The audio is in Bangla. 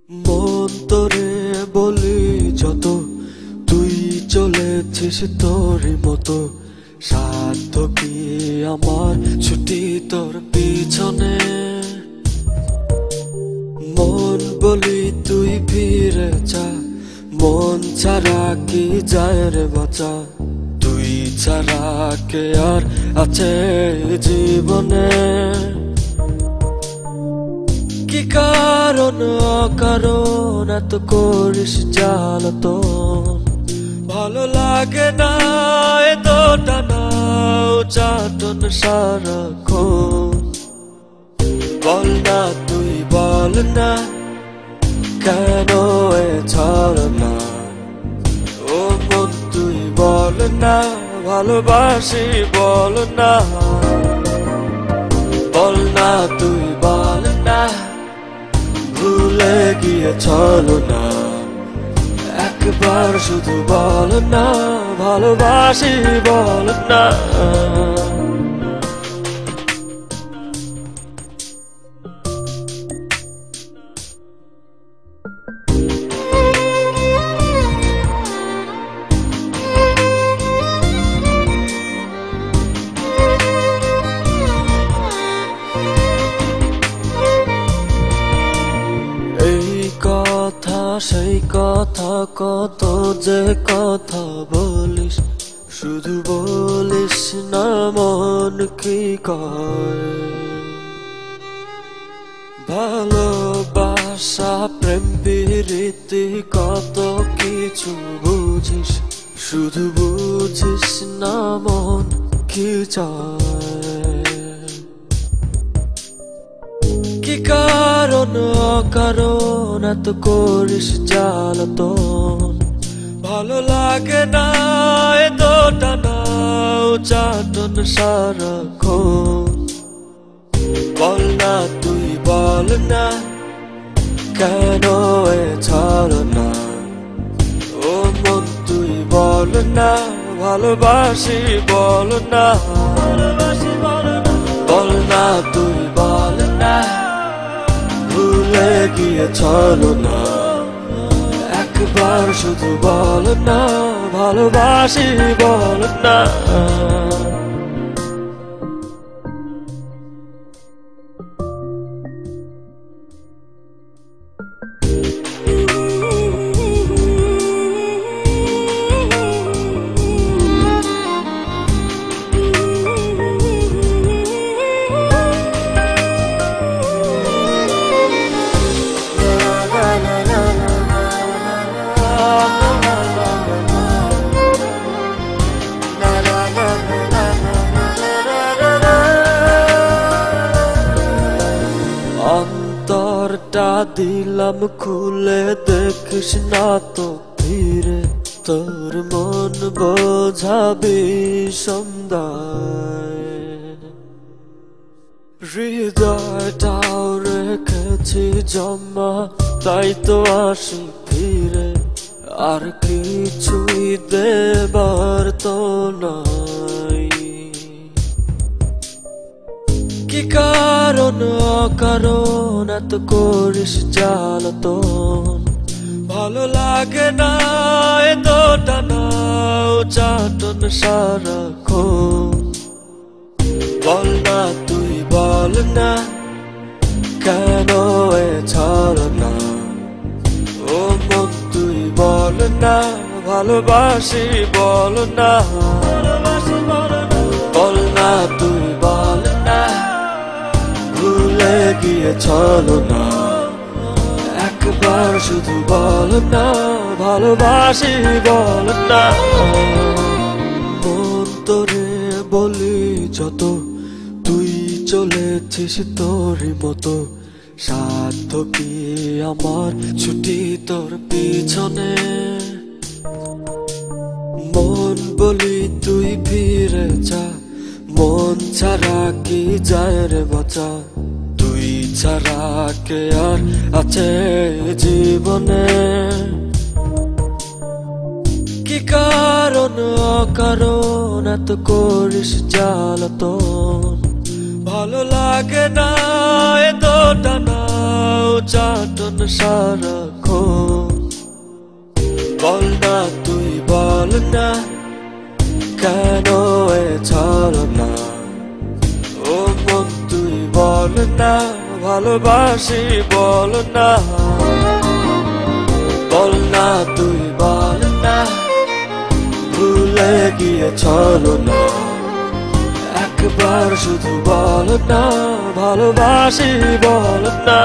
মন তোরে বলি যত, তুই চলেছিস তোর মতো। সাধ্য কি আমার ছুটি তোর পিছনে। মন বলি তুই ফিরে যা, মন ছাড়া কি যায় রে বাঁচা। তুই ছাড়া কে আর আছে জীবনে। কি কারণ অকারণ এত করিস জ্বালাতন। ভালো লাগে না এত টানা চাটন সারাক্ষণ। বল না তুই বল না, কেন এ ছলনা। ও মন তুই বল না, ভালোবাসি বল না। বল না তুই বল না, ভুলে গিয়েছিল না। একবার শুধু বল না, ভালোবাসি বল না। সেই কথা কত যে কথা বলিস, শুধু বলিস না মন কি কয়। ভালোবাসা প্রেম প্রীতি কত কিছু বুঝিস, শুধু বুঝিস না মন কি চায়। কি কারণ অকারণ এত করিস জ্বালাতন। ভালো লাগে না এত টানা চাটন সারাক্ষণ। বল না তুই বল না, কেন এ ছলনা। ও মন তুই বল না, ভালোবাসি বল না। বল না তুই বল না, ভুলে গিয়েছিল না। একবার শুধু বল না, ভালোবাসি বল না। অন্তরটা দিলাম খুলে, দেখিস না তো ফিরে। তোর মন বোঝাবি সন্ধ্যায়। হৃদয়টাও রেখেছি জমা, তাই তো আসি ফিরে। আর কিছুই দেবার তো নাই। কি কারণ অকারণ এত করিস জ্বালাতন। ভালো লাগে না এত টানা চাটন সারাক্ষণ। বল না তুই বল না, কেন এ ছলনা। ও মন তুই বল না, ভালোবাসি বল না। বল না তুই বল না, ভুলে গিয়েছিল না। একবার শুধু বল না, ভালোবাসি বল না। মন তোরে বলি যত, তুই চলেছিস তোর মতো। সাধ্য কি আমার ছুটি তোর পিছনে। মন বলি তুই ফিরে যা, মন ছাড়া কি যায় রে বাঁচা। তুই ছাড়া কে আর আছে জীবনে। কি কারণ অকারণ এত করিস জ্বালাতন। ভালো লাগে না এত টানা চাটন সারাক্ষণ বল না তুই বল না কেন এ ছলনা ও মন তুই বল না ভালোবাসি বল না তুই বল না ভুলে গিয়ে ছলনা একবার শুধু বল না ভালোবাসি বল না